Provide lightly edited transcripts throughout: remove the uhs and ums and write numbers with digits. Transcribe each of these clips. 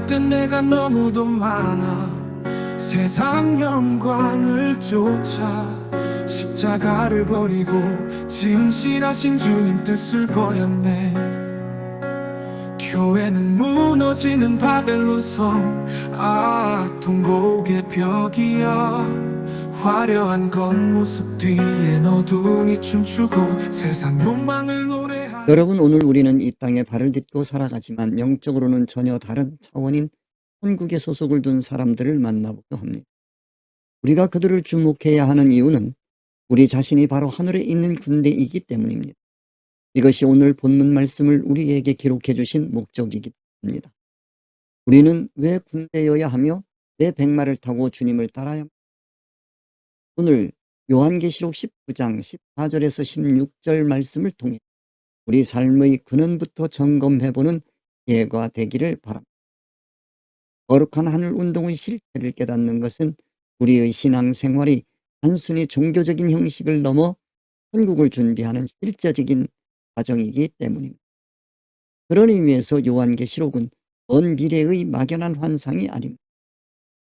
잘못된 내가 너무도 많아. 세상 영광을 쫓아 십자가를 버리고 진실하신 주님 뜻을 버렸네. 교회는 무너지는 바벨론 성, 동복의 벽이야. 화려한 겉모습 뒤엔 어둠이 춤추고 세상 욕망을 노래하는. 여러분, 오늘 우리는 이 땅에 발을 딛고 살아가지만 영적으로는 전혀 다른 차원인 천국에 소속을 둔 사람들을 만나보려 합니다. 우리가 그들을 주목해야 하는 이유는 우리 자신이 바로 하늘에 있는 군대이기 때문입니다. 이것이 오늘 본문 말씀을 우리에게 기록해 주신 목적이기 때문입니다. 우리는 왜 군대여야 하며 왜 백마를 타고 주님을 따라야 합니까? 오늘 요한계시록 19장 14절에서 16절 말씀을 통해 우리 삶의 근원부터 점검해보는 예가 되기를 바랍니다. 거룩한 하늘 운동의 실체를 깨닫는 것은 우리의 신앙생활이 단순히 종교적인 형식을 넘어 천국을 준비하는 실제적인 과정이기 때문입니다. 그런 의미에서 요한계시록은 먼 미래의 막연한 환상이 아닙니다.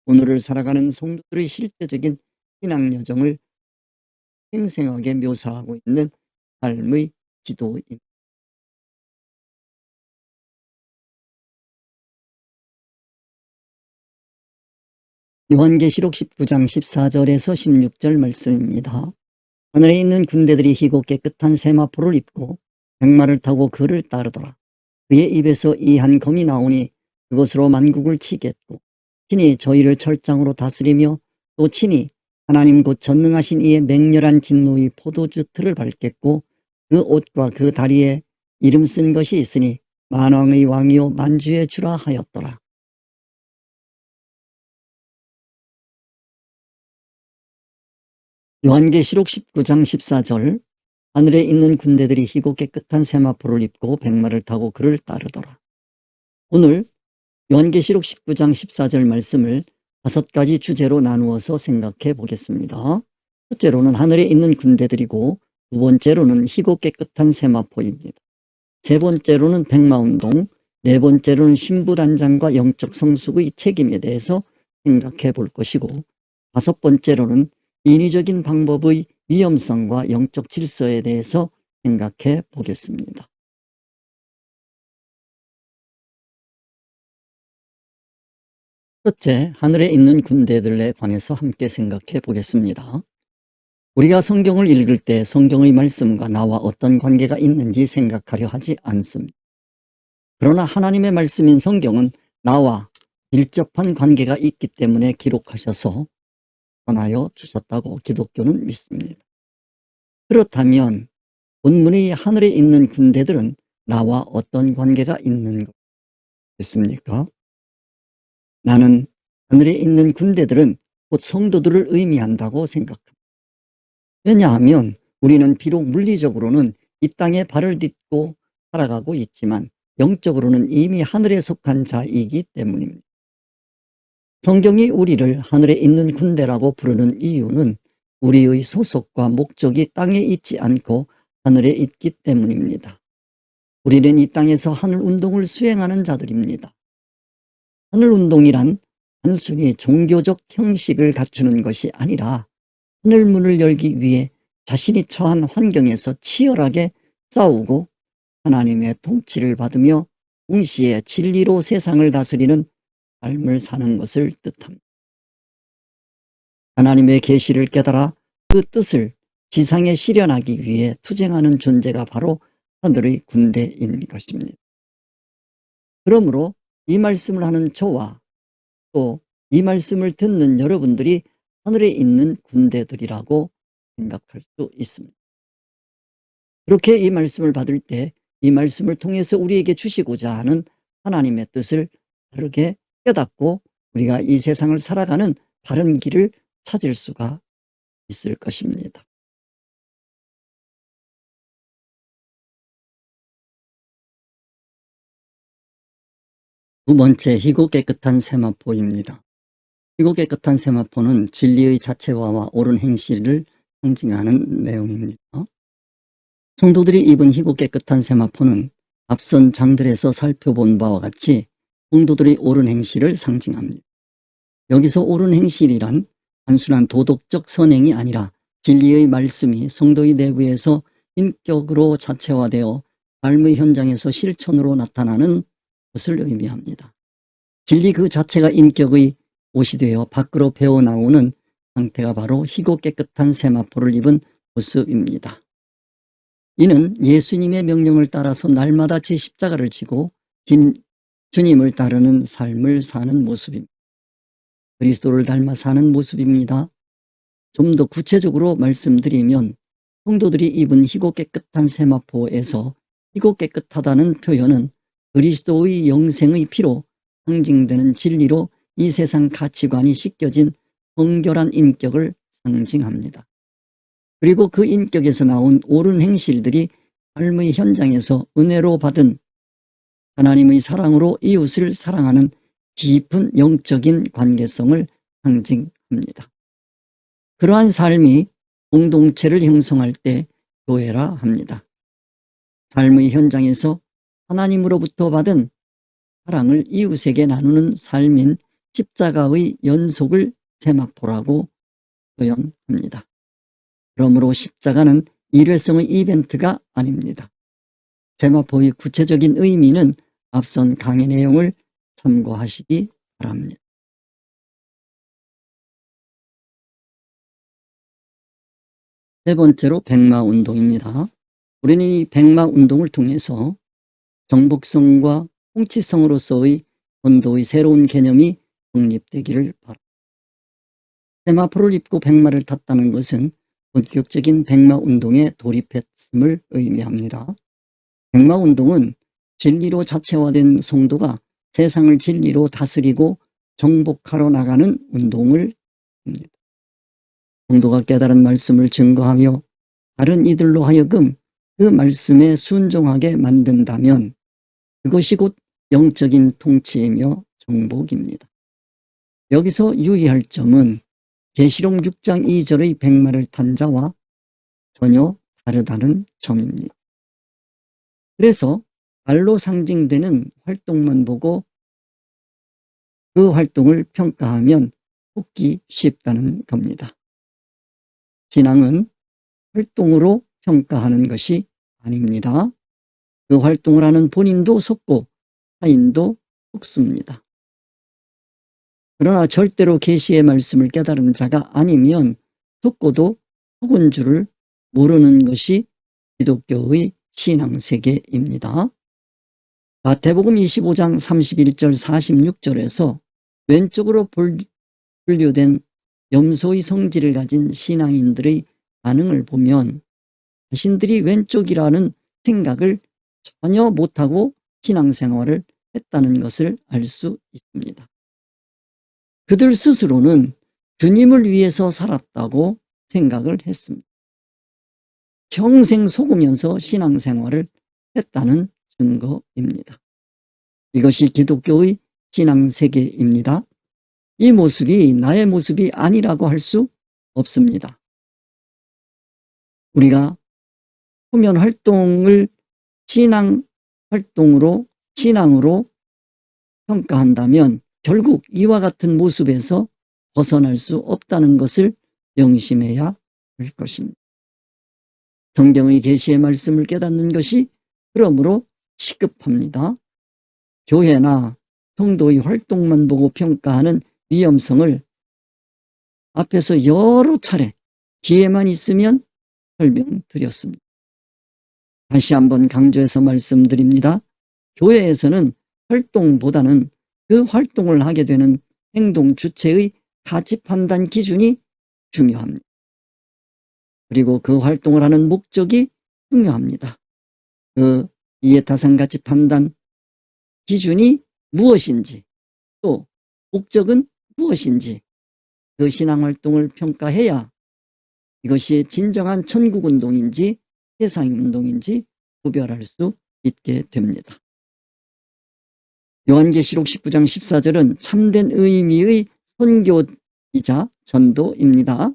오늘을 살아가는 성도들의 실제적인 신앙 여정을 생생하게 묘사하고 있는 삶의 지도입니다. 요한계시록 19장 14절에서 16절 말씀입니다. 하늘에 있는 군대들이 희고 깨끗한 세마포를 입고 백마를 타고 그를 따르더라. 그의 입에서 이 한 검이 나오니 그것으로 만국을 치겠고 친히 저희를 철장으로 다스리며 또 친히 하나님 곧 전능하신 이의 맹렬한 진노의 포도주 틀을 밟겠고 그 옷과 그 다리에 이름 쓴 것이 있으니 만왕의 왕이요 만주의 주라 하였더라. 요한계시록 19장 14절 하늘에 있는 군대들이 희고 깨끗한 세마포를 입고 백마를 타고 그를 따르더라. 오늘 요한계시록 19장 14절 말씀을 5가지 주제로 나누어서 생각해 보겠습니다. 첫째로는 하늘에 있는 군대들이고, 두 번째로는 희고 깨끗한 세마포입니다. 세 번째로는 백마운동, 네 번째로는 신부단장과 영적 성숙의 책임에 대해서 생각해 볼 것이고, 다섯 번째로는 인위적인 방법의 위험성과 영적 질서에 대해서 생각해 보겠습니다. 첫째, 하늘에 있는 군대들에 관해서 함께 생각해 보겠습니다. 우리가 성경을 읽을 때 성경의 말씀과 나와 어떤 관계가 있는지 생각하려 하지 않습니다. 그러나 하나님의 말씀인 성경은 나와 밀접한 관계가 있기 때문에 기록하셔서 전하여 주셨다고 기독교는 믿습니다. 그렇다면 본문의 하늘에 있는 군대들은 나와 어떤 관계가 있는 것입니까? 나는 하늘에 있는 군대들은 곧 성도들을 의미한다고 생각합니다. 왜냐하면 우리는 비록 물리적으로는 이 땅에 발을 딛고 살아가고 있지만 영적으로는 이미 하늘에 속한 자이기 때문입니다. 성경이 우리를 하늘에 있는 군대라고 부르는 이유는 우리의 소속과 목적이 땅에 있지 않고 하늘에 있기 때문입니다. 우리는 이 땅에서 하늘 운동을 수행하는 자들입니다. 하늘 운동이란 단순히 종교적 형식을 갖추는 것이 아니라 하늘 문을 열기 위해 자신이 처한 환경에서 치열하게 싸우고 하나님의 통치를 받으며 동시에 진리로 세상을 다스리는 삶을 사는 것을 뜻합니다. 하나님의 계시를 깨달아 그 뜻을 지상에 실현하기 위해 투쟁하는 존재가 바로 하늘의 군대인 것입니다. 그러므로 이 말씀을 하는 저와 또 이 말씀을 듣는 여러분들이 하늘에 있는 군대들이라고 생각할 수 있습니다. 그렇게 이 말씀을 받을 때 이 말씀을 통해서 우리에게 주시고자 하는 하나님의 뜻을 바르게 깨닫고 우리가 이 세상을 살아가는 바른 길을 찾을 수가 있을 것입니다. 두 번째, 희고 깨끗한 세마포입니다. 희고 깨끗한 세마포는 진리의 자체화와 옳은 행실을 상징하는 내용입니다. 성도들이 입은 희고 깨끗한 세마포는 앞선 장들에서 살펴본 바와 같이 성도들의 옳은 행실을 상징합니다. 여기서 옳은 행실이란 단순한 도덕적 선행이 아니라 진리의 말씀이 성도의 내부에서 인격으로 자체화되어 삶의 현장에서 실천으로 나타나는 것을 의미합니다. 진리 그 자체가 인격의 옷이 되어 밖으로 배어나오는 상태가 바로 희고 깨끗한 세마포를 입은 모습입니다. 이는 예수님의 명령을 따라서 날마다 제 십자가를 지고 주님을 따르는 삶을 사는 모습입니다. 그리스도를 닮아 사는 모습입니다. 좀 더 구체적으로 말씀드리면 성도들이 입은 희고 깨끗한 세마포에서 희고 깨끗하다는 표현은 그리스도의 영생의 피로 상징되는 진리로 이 세상 가치관이 씻겨진 성결한 인격을 상징합니다. 그리고 그 인격에서 나온 옳은 행실들이 삶의 현장에서 은혜로 받은 하나님의 사랑으로 이웃을 사랑하는 깊은 영적인 관계성을 상징합니다. 그러한 삶이 공동체를 형성할 때 교회라 합니다. 삶의 현장에서 하나님으로부터 받은 사랑을 이웃에게 나누는 삶인 십자가의 연속을 세마포라고 표현합니다. 그러므로 십자가는 일회성의 이벤트가 아닙니다. 세마포의 구체적인 의미는 앞선 강의 내용을 참고하시기 바랍니다. 세 번째로 백마운동입니다. 우리는 이 백마운동을 통해서 정복성과 통치성으로서의 전도의 새로운 개념이 확립되기를 바랍니다. 세마포를 입고 백마를 탔다는 것은 본격적인 백마운동에 돌입했음을 의미합니다. 백마운동은 진리로 자체화된 성도가 세상을 진리로 다스리고 정복하러 나가는 운동을 합니다. 성도가 깨달은 말씀을 증거하며 다른 이들로 하여금 그 말씀에 순종하게 만든다면 그것이 곧 영적인 통치이며 정복입니다. 여기서 유의할 점은 계시록 6장 2절의 백마를 탄 자와 전혀 다르다는 점입니다. 그래서 말로 상징되는 활동만 보고 그 활동을 평가하면 속기 쉽다는 겁니다. 신앙은 활동으로 평가하는 것이 아닙니다. 그 활동을 하는 본인도 속고 타인도 속습니다. 그러나 절대로 계시의 말씀을 깨달은 자가 아니면 속고도 속은 줄을 모르는 것이 기독교의 신앙세계입니다. 마태복음 25장 31절 46절에서 왼쪽으로 분류된 염소의 성질을 가진 신앙인들의 반응을 보면 자신들이 왼쪽이라는 생각을 전혀 못하고 신앙생활을 했다는 것을 알 수 있습니다. 그들 스스로는 주님을 위해서 살았다고 생각을 했습니다. 평생 속으면서 신앙생활을 했다는 증거입니다. 이것이 기독교의 신앙세계입니다. 이 모습이 나의 모습이 아니라고 할 수 없습니다. 우리가 후면 활동을 신앙으로 평가한다면 결국 이와 같은 모습에서 벗어날 수 없다는 것을 명심해야 할 것입니다. 성경의 계시의 말씀을 깨닫는 것이 그러므로 시급합니다. 교회나 성도의 활동만 보고 평가하는 위험성을 앞에서 여러 차례 기회만 있으면 설명드렸습니다. 다시 한번 강조해서 말씀드립니다. 교회에서는 활동보다는 그 활동을 하게 되는 행동 주체의 가치 판단 기준이 중요합니다. 그리고 그 활동을 하는 목적이 중요합니다. 그 이해타산가치 판단 기준이 무엇인지 또 목적은 무엇인지 그 신앙활동을 평가해야 이것이 진정한 천국운동인지 세상운동인지 구별할 수 있게 됩니다. 요한계시록 19장 14절은 참된 의미의 선교이자 전도입니다.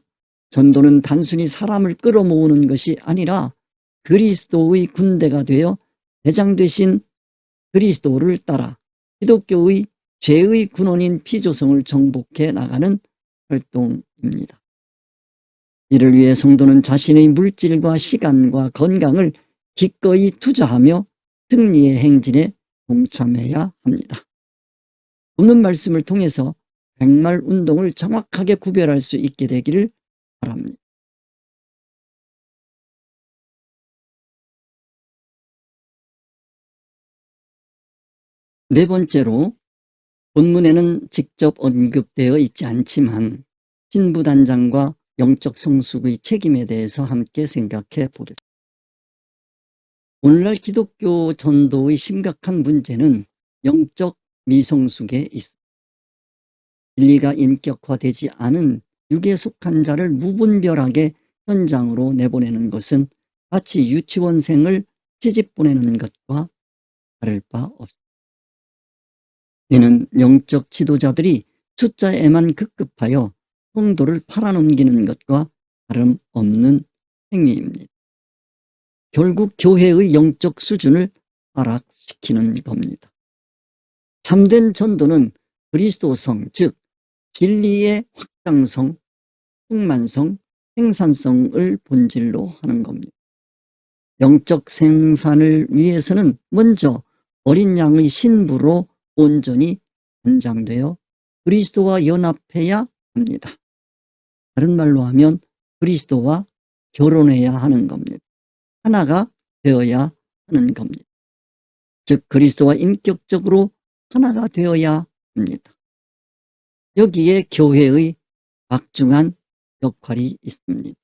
전도는 단순히 사람을 끌어모으는 것이 아니라 그리스도의 군대가 되어 대장 되신 그리스도를 따라 기독교의 죄의 근원인 피조성을 정복해 나가는 활동입니다. 이를 위해 성도는 자신의 물질과 시간과 건강을 기꺼이 투자하며 승리의 행진에 동참해야 합니다. 오는 말씀을 통해서 백말 운동을 정확하게 구별할 수 있게 되기를 바랍니다. 네 번째로, 본문에는 직접 언급되어 있지 않지만 신부단장과 영적 성숙의 책임에 대해서 함께 생각해 보겠습니다. 오늘날 기독교 전도의 심각한 문제는 영적 미성숙에 있습니다. 진리가 인격화되지 않은 육에 속한 자를 무분별하게 현장으로 내보내는 것은 마치 유치원생을 시집 보내는 것과 다를 바 없습니다. 이는 영적 지도자들이 숫자에만 급급하여 성도를 팔아넘기는 것과 다름없는 행위입니다. 결국 교회의 영적 수준을 하락시키는 겁니다. 참된 전도는 그리스도성, 즉 진리의 확장성, 충만성, 생산성을 본질로 하는 겁니다. 영적 생산을 위해서는 먼저 어린 양의 신부로 온전히 연장되어 그리스도와 연합해야 합니다. 다른 말로 하면 그리스도와 결혼해야 하는 겁니다. 하나가 되어야 하는 겁니다. 즉 그리스도와 인격적으로 하나가 되어야 합니다. 여기에 교회의 막중한 역할이 있습니다.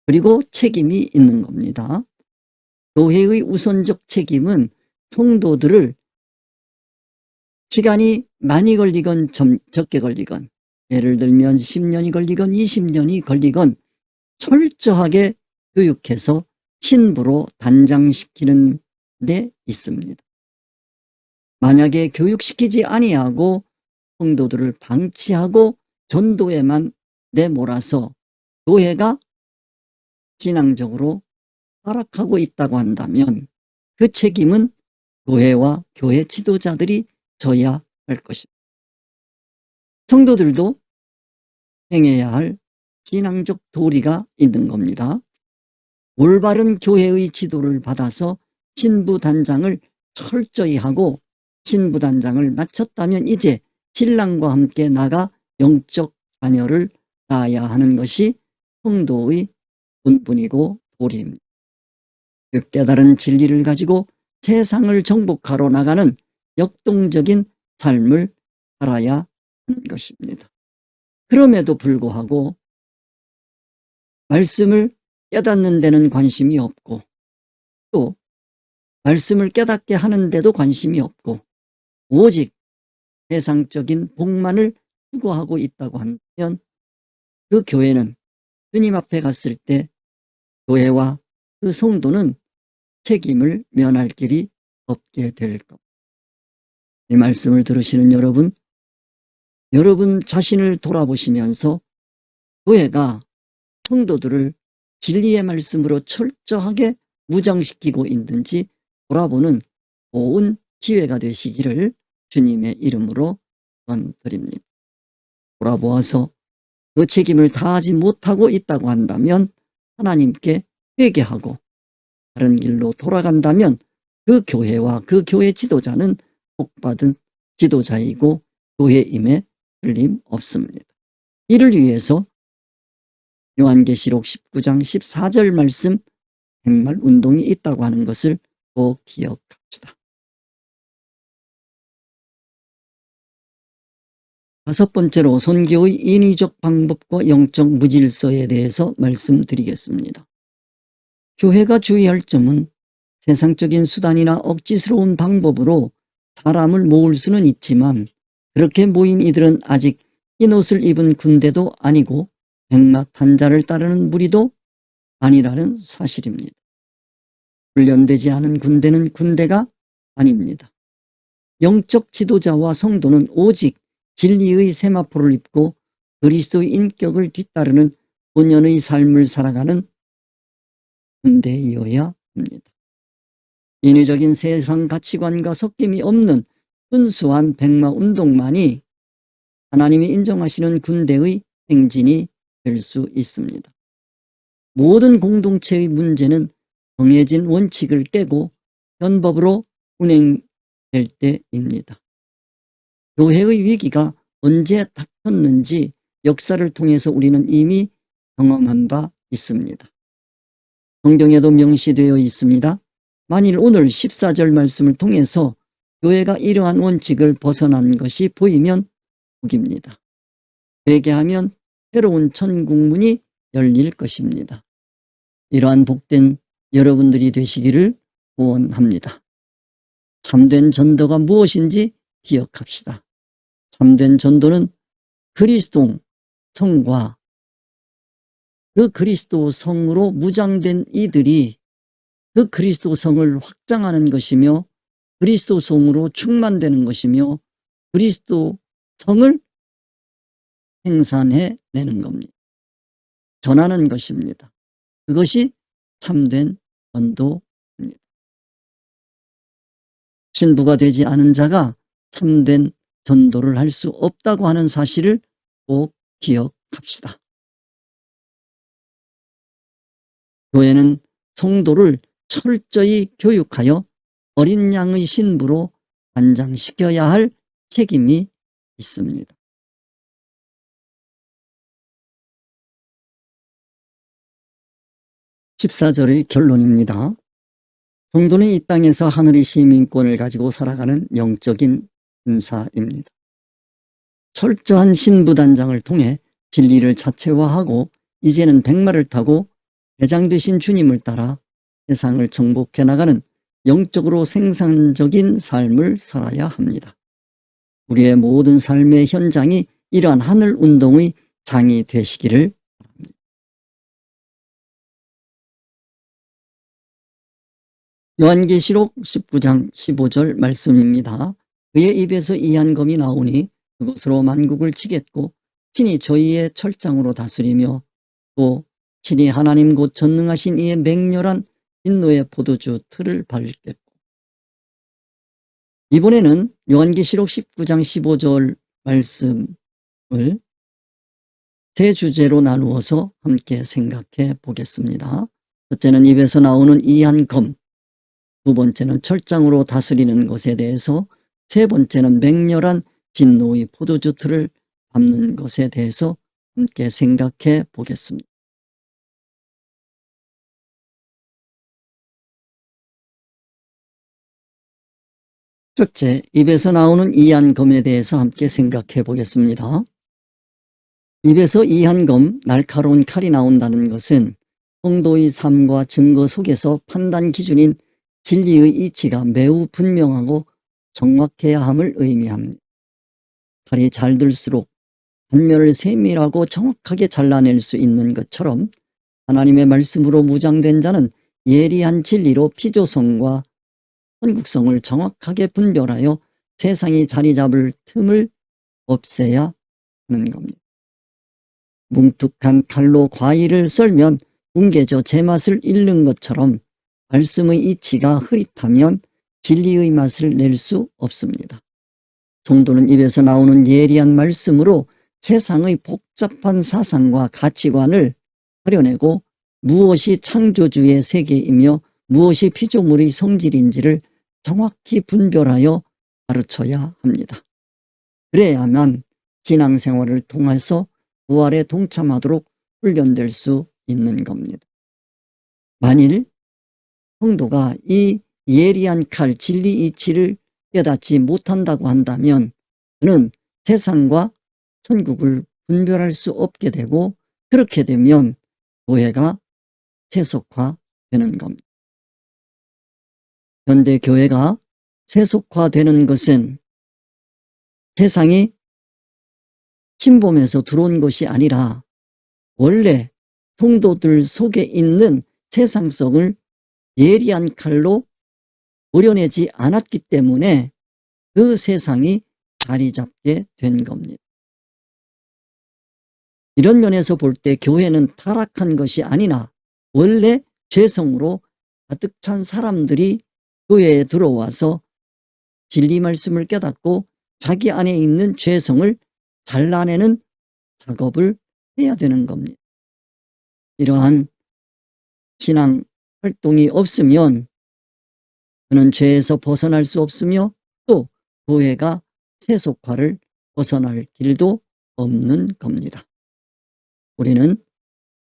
그리고 책임이 있는 겁니다. 교회의 우선적 책임은 성도들을 시간이 많이 걸리건 적게 걸리건, 예를 들면 10년이 걸리건 20년이 걸리건 철저하게 교육해서 신부로 단장시키는 데 있습니다. 만약에 교육시키지 아니하고 성도들을 방치하고 전도에만 내몰아서 교회가 신앙적으로 타락하고 있다고 한다면 그 책임은 교회와 교회 지도자들이 져야 할 것입니다. 성도들도 행해야 할 신앙적 도리가 있는 겁니다. 올바른 교회의 지도를 받아서 신부단장을 철저히 하고 신부단장을 마쳤다면 이제 신랑과 함께 나가 영적 자녀를 낳아야 하는 것이 성도의 본분이고 도리입니다. 그 깨달은 진리를 가지고 세상을 정복하러 나가는 역동적인 삶을 살아야 하는 것입니다. 그럼에도 불구하고 말씀을 깨닫는 데는 관심이 없고 또 말씀을 깨닫게 하는 데도 관심이 없고 오직 세상적인 복만을 추구하고 있다고 하면 그 교회는 주님 앞에 갔을 때 교회와 그 성도는 책임을 면할 길이 없게 될 겁니다. 이 말씀을 들으시는 여러분 자신을 돌아보시면서 교회가 성도들을 진리의 말씀으로 철저하게 무장시키고 있는지 돌아보는 좋은 기회가 되시기를 주님의 이름으로 축원드립니다. 돌아보아서 그 책임을 다하지 못하고 있다고 한다면 하나님께 회개하고 다른 길로 돌아간다면 그 교회와 그 교회 지도자는 복받은 지도자이고 교회임에 틀림없습니다. 이를 위해서 요한계시록 19장 14절 말씀 백말 운동이 있다고 하는 것을 꼭 기억합시다. 다섯 번째로 선교의 인위적 방법과 영적 무질서에 대해서 말씀드리겠습니다. 교회가 주의할 점은 세상적인 수단이나 억지스러운 방법으로 사람을 모을 수는 있지만 그렇게 모인 이들은 아직 흰 옷을 입은 군대도 아니고 백마 탄자를 따르는 무리도 아니라는 사실입니다. 훈련되지 않은 군대는 군대가 아닙니다. 영적 지도자와 성도는 오직 진리의 세마포를 입고 그리스도의 인격을 뒤따르는 본연의 삶을 살아가는 군대이어야 합니다. 인위적인 세상 가치관과 섞임이 없는 순수한 백마 운동만이 하나님이 인정하시는 군대의 행진이 될 수 있습니다. 모든 공동체의 문제는 정해진 원칙을 깨고 현법으로 운행될 때입니다. 교회의 위기가 언제 닥쳤는지 역사를 통해서 우리는 이미 경험한 바 있습니다. 성경에도 명시되어 있습니다. 만일 오늘 14절 말씀을 통해서 교회가 이러한 원칙을 벗어난 것이 보이면 복입니다. 회개하면 새로운 천국문이 열릴 것입니다. 이러한 복된 여러분들이 되시기를 소원합니다. 참된 전도가 무엇인지 기억합시다. 참된 전도는 그리스도 성과 그 그리스도 성으로 무장된 이들이 그 그리스도 성을 확장하는 것이며 그리스도 성으로 충만되는 것이며 그리스도 성을 생산해내는 겁니다. 전하는 것입니다. 그것이 참된 전도입니다. 신부가 되지 않은 자가 참된 전도를 할 수 없다고 하는 사실을 꼭 기억합시다. 교회는 성도를 철저히 교육하여 어린 양의 신부로 단장시켜야 할 책임이 있습니다. (14절의) 결론입니다. 성도는 이 땅에서 하늘의 시민권을 가지고 살아가는 영적인 군사입니다. 철저한 신부 단장을 통해 진리를 자체화하고 이제는 백마를 타고 대장 되신 주님을 따라 세상을 정복해 나가는 영적으로 생산적인 삶을 살아야 합니다. 우리의 모든 삶의 현장이 이러한 하늘 운동의 장이 되시기를 바랍니다. 요한계시록 19장 15절 말씀입니다. 그의 입에서 이한 검이 나오니 그것으로 만국을 치겠고 친히 저희의 철장으로 다스리며 또 친히 하나님 곧 전능하신 이의 맹렬한 진노의 포도주 틀을 밟겠고. 이번에는 요한계시록 19장 15절 말씀을 세 주제로 나누어서 함께 생각해 보겠습니다. 첫째는 입에서 나오는 이한 검, 두 번째는 철장으로 다스리는 것에 대해서, 세 번째는 맹렬한 진노의 포도주 틀을 밟는 것에 대해서 함께 생각해 보겠습니다. 첫째, 입에서 나오는 이한검에 대해서 함께 생각해 보겠습니다. 입에서 이한검, 날카로운 칼이 나온다는 것은 성도의 삶과 증거 속에서 판단 기준인 진리의 이치가 매우 분명하고 정확해야 함을 의미합니다. 칼이 잘 들수록 단면을 세밀하고 정확하게 잘라낼 수 있는 것처럼 하나님의 말씀으로 무장된 자는 예리한 진리로 피조성과 천국성을 정확하게 분별하여 세상이 자리 잡을 틈을 없애야 하는 겁니다. 뭉툭한 칼로 과일을 썰면 뭉개져 제맛을 잃는 것처럼 말씀의 이치가 흐릿하면 진리의 맛을 낼 수 없습니다. 성도는 입에서 나오는 예리한 말씀으로 세상의 복잡한 사상과 가치관을 가려내고 무엇이 창조주의 세계이며 무엇이 피조물의 성질인지를 정확히 분별하여 가르쳐야 합니다. 그래야만 신앙생활을 통해서 부활에 동참하도록 훈련될 수 있는 겁니다. 만일 성도가 이 예리한 칼 진리 이치를 깨닫지 못한다고 한다면 그는 세상과 천국을 분별할 수 없게 되고, 그렇게 되면 교회가 세속화되는 겁니다. 현대 교회가 세속화되는 것은 세상이 침범해서 들어온 것이 아니라 원래 성도들 속에 있는 세상성을 예리한 칼로 도려내지 않았기 때문에 그 세상이 자리 잡게 된 겁니다. 이런 면에서 볼 때 교회는 타락한 것이 아니나 원래 죄성으로 가득 찬 사람들이 교회에 들어와서 진리 말씀을 깨닫고 자기 안에 있는 죄성을 잘라내는 작업을 해야 되는 겁니다. 이러한 신앙 활동이 없으면 그는 죄에서 벗어날 수 없으며 또 교회가 세속화를 벗어날 길도 없는 겁니다. 우리는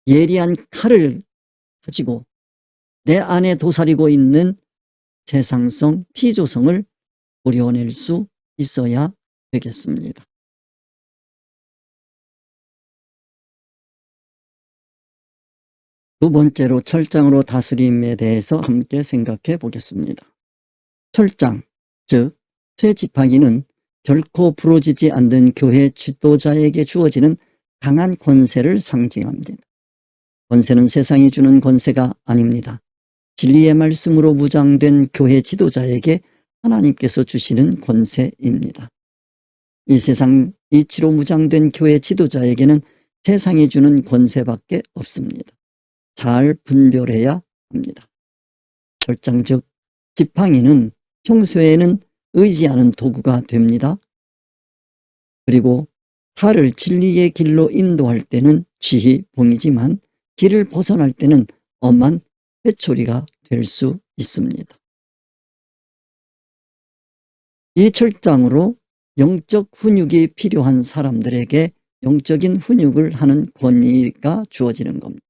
예리한 칼을 가지고 내 안에 도사리고 있는 세상성, 피조성을 우려낼 수 있어야 되겠습니다. 두 번째로 철장으로 다스림에 대해서 함께 생각해 보겠습니다. 철장, 즉 쇠지팡이는 결코 부러지지 않는 교회 지도자에게 주어지는 강한 권세를 상징합니다. 권세는 세상이 주는 권세가 아닙니다. 진리의 말씀으로 무장된 교회 지도자에게 하나님께서 주시는 권세입니다. 이 세상 이치로 무장된 교회 지도자에게는 세상이 주는 권세밖에 없습니다. 잘 분별해야 합니다. 철장 즉 지팡이는 평소에는 의지하는 도구가 됩니다. 그리고 탈을 진리의 길로 인도할 때는 지휘봉이지만 길을 벗어날 때는 엄한 회초리가 될 수 있습니다. 이 철장으로 영적 훈육이 필요한 사람들에게 영적인 훈육을 하는 권위가 주어지는 겁니다.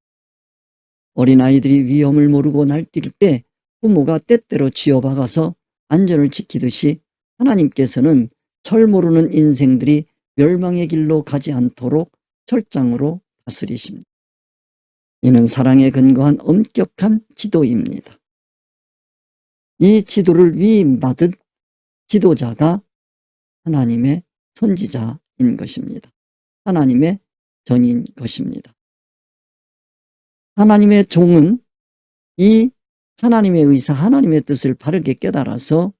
어린아이들이 위험을 모르고 날뛸 때 부모가 때때로 쥐어박아서 안전을 지키듯이 하나님께서는 철 모르는 인생들이 멸망의 길로 가지 않도록 철장으로 다스리십니다. 이는 사랑에 근거한 엄격한 지도입니다. 이 지도를 위임받은 지도자가 하나님의 선지자인 것입니다. 하나님의 전인 것입니다. 하나님의 종은 이 하나님의 의사, 하나님의 뜻을 바르게 깨달아서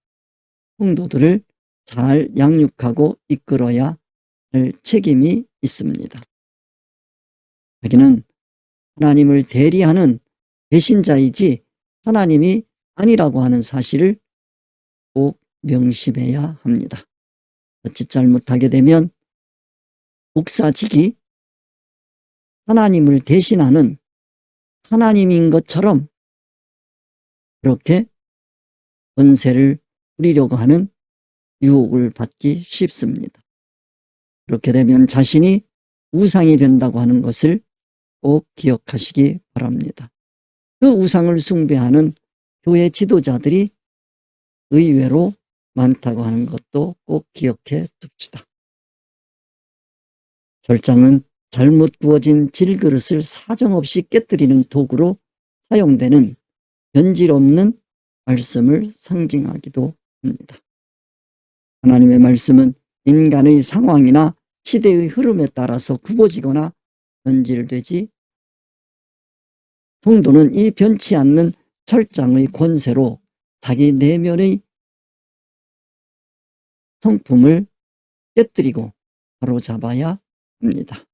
성도들을 잘 양육하고 이끌어야 할 책임이 있습니다. 자기는 하나님을 대리하는 배신자이지 하나님이 아니라고 하는 사실을 꼭 명심해야 합니다. 자칫 잘못하게 되면 목사직이 하나님을 대신하는 하나님인 것처럼 그렇게 권세를 부리려고 하는 유혹을 받기 쉽습니다. 그렇게 되면 자신이 우상이 된다고 하는 것을 꼭 기억하시기 바랍니다. 그 우상을 숭배하는 교회 지도자들이 의외로 많다고 하는 것도 꼭 기억해 둡시다. 철장은 잘못 구워진 질그릇을 사정없이 깨뜨리는 도구로 사용되는 변질 없는 말씀을 상징하기도 합니다. 하나님의 말씀은 인간의 상황이나 시대의 흐름에 따라서 굽어지거나 변질되지, 성도는 이 변치 않는 철장의 권세로 자기 내면의 성품을 깨뜨리고 바로잡아야 합니다.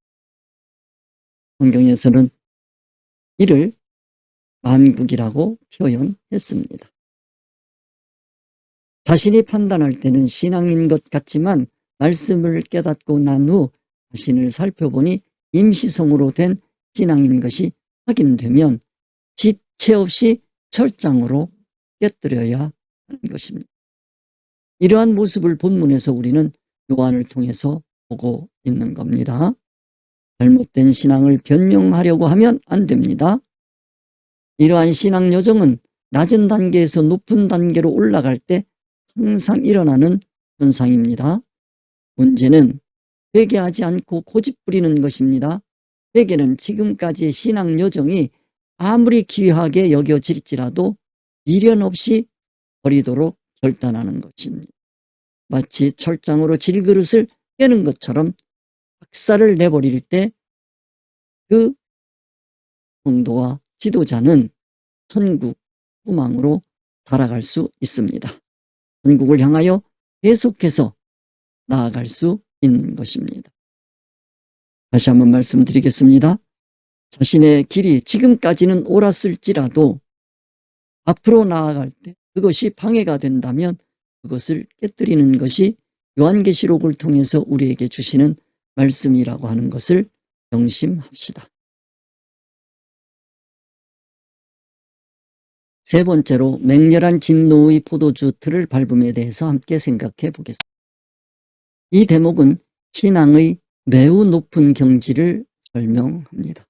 성경에서는 이를 만국이라고 표현했습니다. 자신이 판단할 때는 신앙인 것 같지만 말씀을 깨닫고 난 후 자신을 살펴보니 임시성으로 된 신앙인 것이 확인되면 지체 없이 철장으로 깨뜨려야 하는 것입니다. 이러한 모습을 본문에서 우리는 요한을 통해서 보고 있는 겁니다. 잘못된 신앙을 변명하려고 하면 안 됩니다. 이러한 신앙 여정은 낮은 단계에서 높은 단계로 올라갈 때 항상 일어나는 현상입니다. 문제는 회개하지 않고 고집 부리는 것입니다. 회개는 지금까지의 신앙 여정이 아무리 귀하게 여겨질지라도 미련 없이 버리도록 결단하는 것입니다. 마치 철장으로 질그릇을 깨는 것처럼 박살을 내버릴 때 그 성도와 지도자는 천국 소망으로 살아갈 수 있습니다. 천국을 향하여 계속해서 나아갈 수 있는 것입니다. 다시 한번 말씀드리겠습니다. 자신의 길이 지금까지는 옳았을지라도 앞으로 나아갈 때 그것이 방해가 된다면 그것을 깨뜨리는 것이 요한계시록을 통해서 우리에게 주시는 말씀이라고 하는 것을 명심합시다. 세 번째로 맹렬한 진노의 포도주 틀을 밟음에 대해서 함께 생각해 보겠습니다. 이 대목은 신앙의 매우 높은 경지를 설명합니다.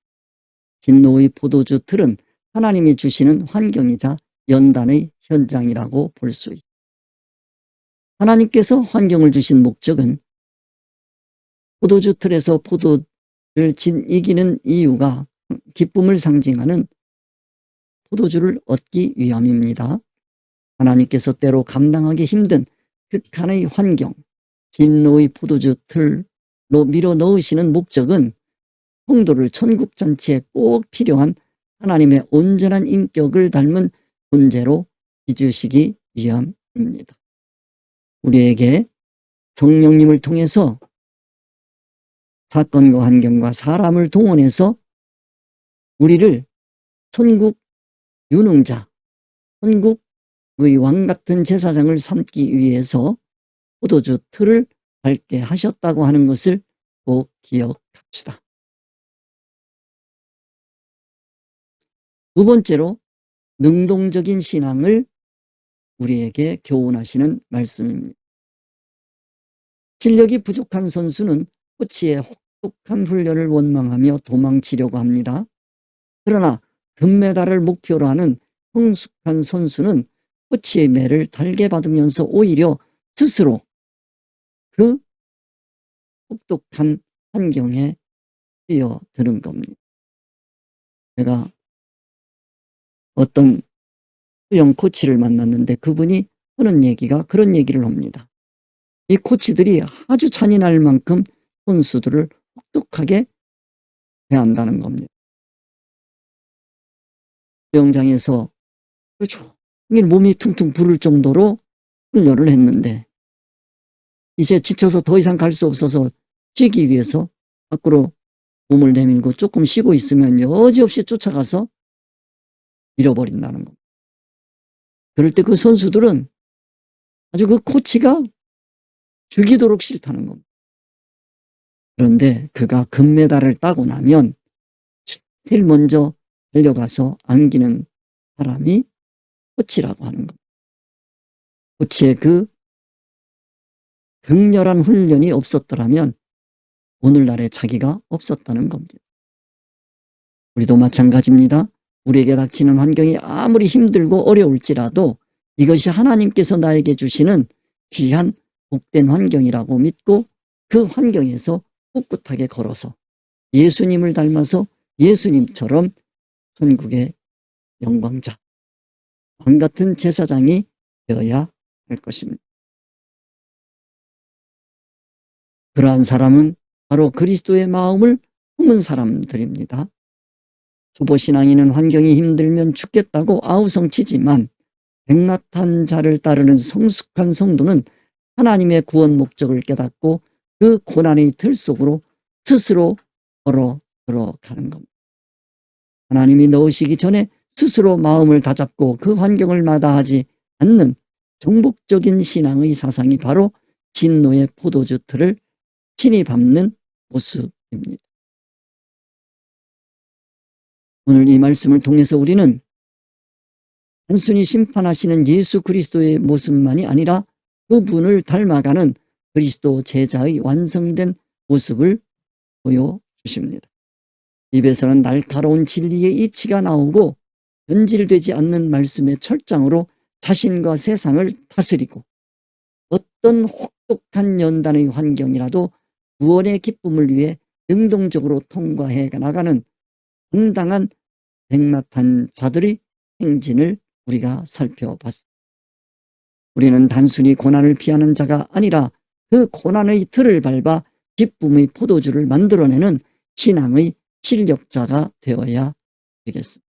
진노의 포도주 틀은 하나님이 주시는 환경이자 연단의 현장이라고 볼 수 있습니다. 하나님께서 환경을 주신 목적은 포도주 틀에서 포도를 이기는 이유가 기쁨을 상징하는 포도주를 얻기 위함입니다. 하나님께서 때로 감당하기 힘든 극한의 환경, 진노의 포도주 틀로 밀어 넣으시는 목적은 성도를 천국잔치에 꼭 필요한 하나님의 온전한 인격을 닮은 존재로 빚으시기 위함입니다. 우리에게 성령님을 통해서 사건과 환경과 사람을 동원해서 우리를 천국 유능자, 천국의 왕 같은 제사장을 삼기 위해서 포도주 틀을 밟게 하셨다고 하는 것을 꼭 기억합시다. 두 번째로 능동적인 신앙을 우리에게 교훈하시는 말씀입니다. 실력이 부족한 선수는 코치의 혹독한 훈련을 원망하며 도망치려고 합니다. 그러나 금메달을 목표로 하는 성숙한 선수는 코치의 매를 달게 받으면서 오히려 스스로 그 혹독한 환경에 뛰어드는 겁니다. 제가 어떤 수영 코치를 만났는데 그분이 하는 얘기가 그런 얘기를 합니다. 이 코치들이 아주 잔인할 만큼 선수들을 혹독하게 대한다는 겁니다. 수영장에서 종일 몸이 퉁퉁 부를 정도로 훈련을 했는데 이제 지쳐서 더 이상 갈 수 없어서 쉬기 위해서 밖으로 몸을 내밀고 조금 쉬고 있으면 여지없이 쫓아가서 잃어버린다는 겁니다. 그럴 때 그 선수들은 아주 그 코치가 죽이도록 싫다는 겁니다. 그런데 그가 금메달을 따고 나면 제일 먼저 달려가서 안기는 사람이 코치라고 하는 겁니다. 코치의 그 격렬한 훈련이 없었더라면 오늘날의 자기가 없었다는 겁니다. 우리도 마찬가지입니다. 우리에게 닥치는 환경이 아무리 힘들고 어려울지라도 이것이 하나님께서 나에게 주시는 귀한 복된 환경이라고 믿고 그 환경에서 꿋꿋하게 걸어서 예수님을 닮아서 예수님처럼 천국의 영광자, 왕 같은 제사장이 되어야 할 것입니다. 그러한 사람은 바로 그리스도의 마음을 품은 사람들입니다. 초보 신앙인은 환경이 힘들면 죽겠다고 아우성치지만 백마탄 자를 따르는 성숙한 성도는 하나님의 구원 목적을 깨닫고 그 고난의 틀 속으로 스스로 걸어 들어가는 겁니다. 하나님이 넣으시기 전에 스스로 마음을 다잡고 그 환경을 마다하지 않는 정복적인 신앙의 사상이 바로 진노의 포도주 틀을 친히 밟는 모습입니다. 오늘 이 말씀을 통해서 우리는 단순히 심판하시는 예수 그리스도의 모습만이 아니라 그분을 닮아가는 그리스도 제자의 완성된 모습을 보여주십니다. 입에서는 날카로운 진리의 이치가 나오고 변질되지 않는 말씀의 철장으로 자신과 세상을 다스리고 어떤 혹독한 연단의 환경이라도 구원의 기쁨을 위해 능동적으로 통과해 나가는 당당한 백마탄 자들의 행진을 우리가 살펴봤습니다. 우리는 단순히 고난을 피하는 자가 아니라 그 고난의 틀을 밟아 기쁨의 포도주를 만들어내는 신앙의 실력자가 되어야 되겠습니다.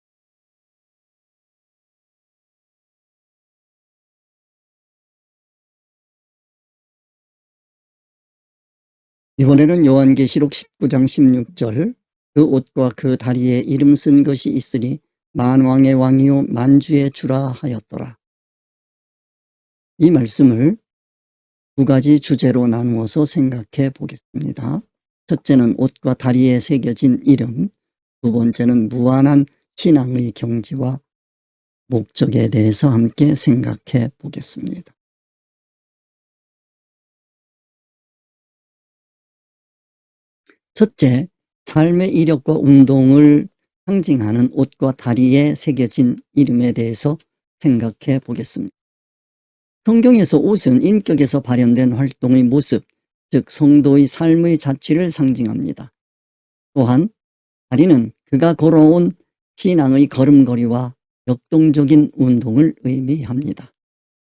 이번에는 요한계시록 19장 16절 그 옷과 그 다리에 이름 쓴 것이 있으니 만왕의 왕이요 만주의 주라 하였더라. 이 말씀을 두 가지 주제로 나누어서 생각해 보겠습니다. 첫째는 옷과 다리에 새겨진 이름, 두 번째는 무한한 신앙의 경지와 목적에 대해서 함께 생각해 보겠습니다. 첫째, 삶의 이력과 운동을 상징하는 옷과 다리에 새겨진 이름에 대해서 생각해 보겠습니다. 성경에서 옷은 인격에서 발현된 활동의 모습, 즉 성도의 삶의 자취를 상징합니다. 또한 다리는 그가 걸어온 신앙의 걸음걸이와 역동적인 운동을 의미합니다.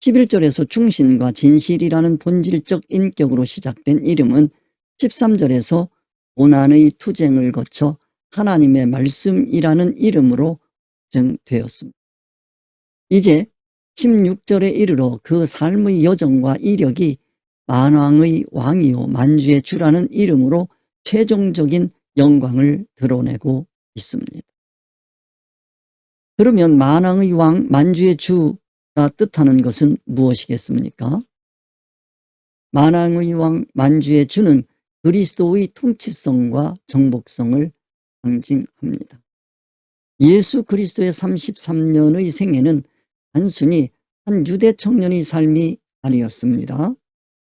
11절에서 충신과 진실이라는 본질적 인격으로 시작된 이름은 13절에서 고난의 투쟁을 거쳐 하나님의 말씀이라는 이름으로 정되었습니다. 이제 16절에 이르러 그 삶의 여정과 이력이 만왕의 왕이요 만주의 주라는 이름으로 최종적인 영광을 드러내고 있습니다. 그러면 만왕의 왕 만주의 주가 뜻하는 것은 무엇이겠습니까? 만왕의 왕 만주의 주는 그리스도의 통치성과 정복성을 상징합니다. 예수 그리스도의 33년의 생애는 단순히 한 유대 청년의 삶이 아니었습니다.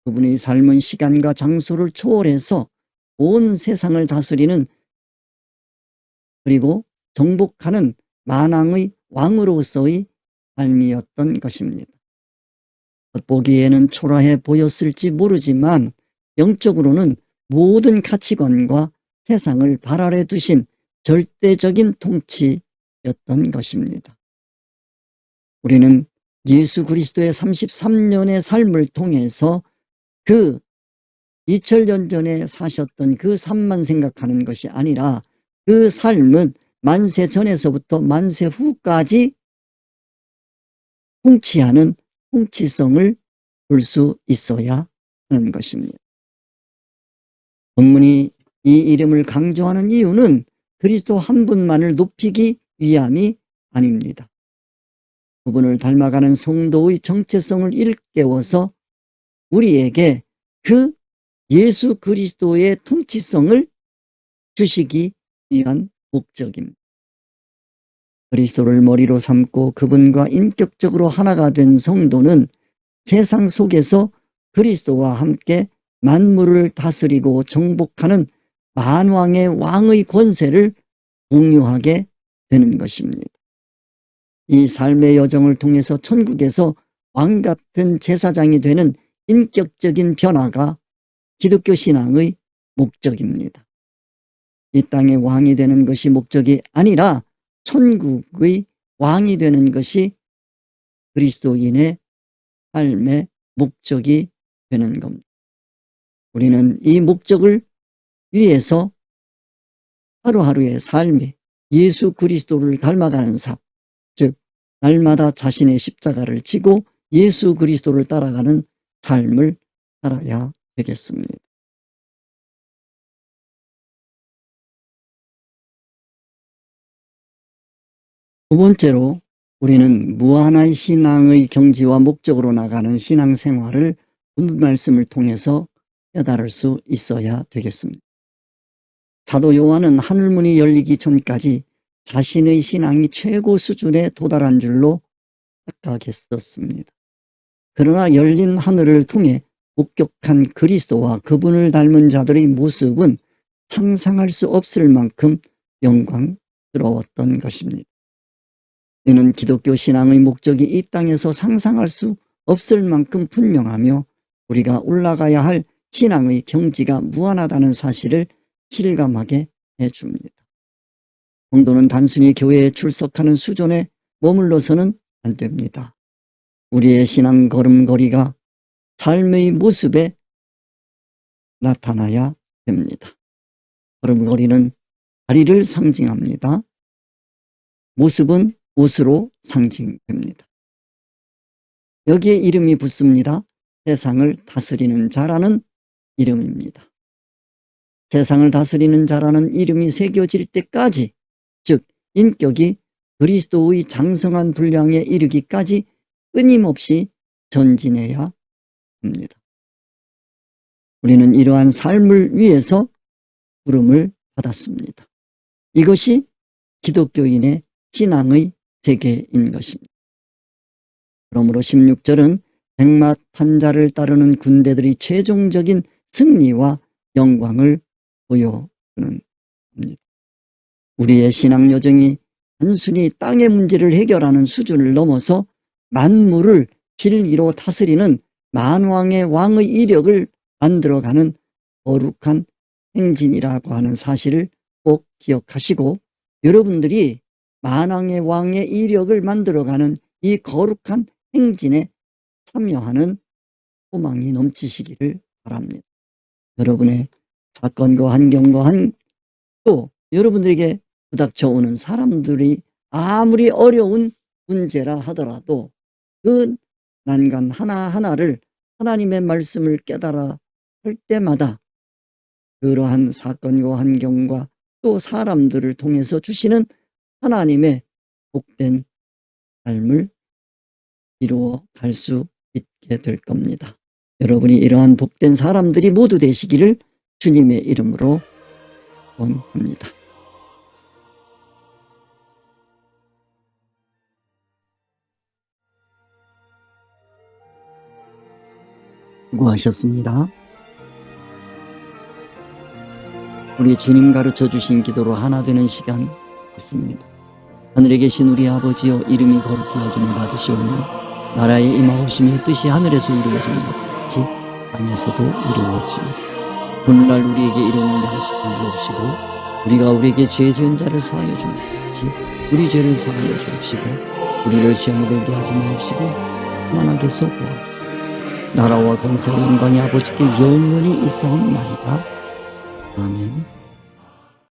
그분의 삶은 시간과 장소를 초월해서 온 세상을 다스리는 그리고 정복하는 만왕의 왕으로서의 삶이었던 것입니다. 겉보기에는 초라해 보였을지 모르지만 영적으로는 모든 가치관과 세상을 발 아래 두신 절대적인 통치였던 것입니다. 우리는 예수 그리스도의 33년의 삶을 통해서 그 2000년 전에 사셨던 그 삶만 생각하는 것이 아니라 그 삶은 만세 전에서부터 만세 후까지 통치하는 통치성을 볼 수 있어야 하는 것입니다. 본문이 이 이름을 강조하는 이유는 그리스도 한 분만을 높이기 위함이 아닙니다. 그분을 닮아가는 성도의 정체성을 일깨워서 우리에게 그 예수 그리스도의 통치성을 주시기 위한 목적입니다. 그리스도를 머리로 삼고 그분과 인격적으로 하나가 된 성도는 세상 속에서 그리스도와 함께 만물을 다스리고 정복하는 만왕의 왕의 권세를 공유하게 되는 것입니다. 이 삶의 여정을 통해서 천국에서 왕 같은 제사장이 되는 인격적인 변화가 기독교 신앙의 목적입니다. 이 땅의 왕이 되는 것이 목적이 아니라 천국의 왕이 되는 것이 그리스도인의 삶의 목적이 되는 겁니다. 우리는 이 목적을 위해서 하루하루의 삶에 예수 그리스도를 닮아가는 삶, 즉 날마다 자신의 십자가를 지고 예수 그리스도를 따라가는 삶을 살아야 되겠습니다. 두 번째로 우리는 무한한 신앙의 경지와 목적으로 나가는 신앙생활을 본문 말씀을 통해서 깨달을 수 있어야 되겠습니다. 사도 요한은 하늘문이 열리기 전까지 자신의 신앙이 최고 수준에 도달한 줄로 착각했었습니다. 그러나 열린 하늘을 통해 목격한 그리스도와 그분을 닮은 자들의 모습은 상상할 수 없을 만큼 영광스러웠던 것입니다. 이는 기독교 신앙의 목적이 이 땅에서 상상할 수 없을 만큼 분명하며 우리가 올라가야 할 신앙의 경지가 무한하다는 사실을 실감하게 해줍니다. 성도는 단순히 교회에 출석하는 수준에 머물러서는 안 됩니다. 우리의 신앙 걸음걸이가 삶의 모습에 나타나야 됩니다. 걸음걸이는 다리를 상징합니다. 모습은 옷으로 상징됩니다. 여기에 이름이 붙습니다. 세상을 다스리는 자라는 이름입니다. 세상을 다스리는 자라는 이름이 새겨질 때까지, 즉 인격이 그리스도의 장성한 분량에 이르기까지 끊임없이 전진해야 합니다. 우리는 이러한 삶을 위해서 부름을 받았습니다. 이것이 기독교인의 신앙의 세계인 것입니다. 그러므로 16절은 백마탄자를 따르는 군대들이 최종적인 승리와 영광을 보여주는 겁니다. 우리의 신앙 여정이 단순히 땅의 문제를 해결하는 수준을 넘어서 만물을 진리로 다스리는 만왕의 왕의 이력을 만들어가는 거룩한 행진이라고 하는 사실을 꼭 기억하시고, 여러분들이 만왕의 왕의 이력을 만들어가는 이 거룩한 행진에 참여하는 소망이 넘치시기를 바랍니다. 여러분의 사건과 환경과 또 여러분들에게 부닥쳐오는 사람들이 아무리 어려운 문제라 하더라도 그 난간 하나하나를 하나님의 말씀을 깨달아 할 때마다 그러한 사건과 환경과 또 사람들을 통해서 주시는 하나님의 복된 삶을 이루어 갈 수 있게 될 겁니다. 여러분이 이러한 복된 사람들이 모두 되시기를 주님의 이름으로 원합니다. 수고하셨습니다. 우리 주님 가르쳐 주신 기도로 하나 되는 시간 있습니다. 하늘에 계신 우리 아버지여, 이름이 거룩히 여김을 받으시오며 나라의 임하옵시며 뜻이 하늘에서 이루어진 것 같이 땅에서도 이루어지이다. 오늘날 우리에게 이루는 양식을 주옵시고 우리가 우리에게 죄 지은 자를 사하여 주는 것 같이 우리 죄를 사하여 주옵시고 우리를 시험에 들게 하지 마옵시고 만하게서 구하옵소서. 나라와 권세와 영광이 아버지께 영원히 있사옵나이다. 아멘.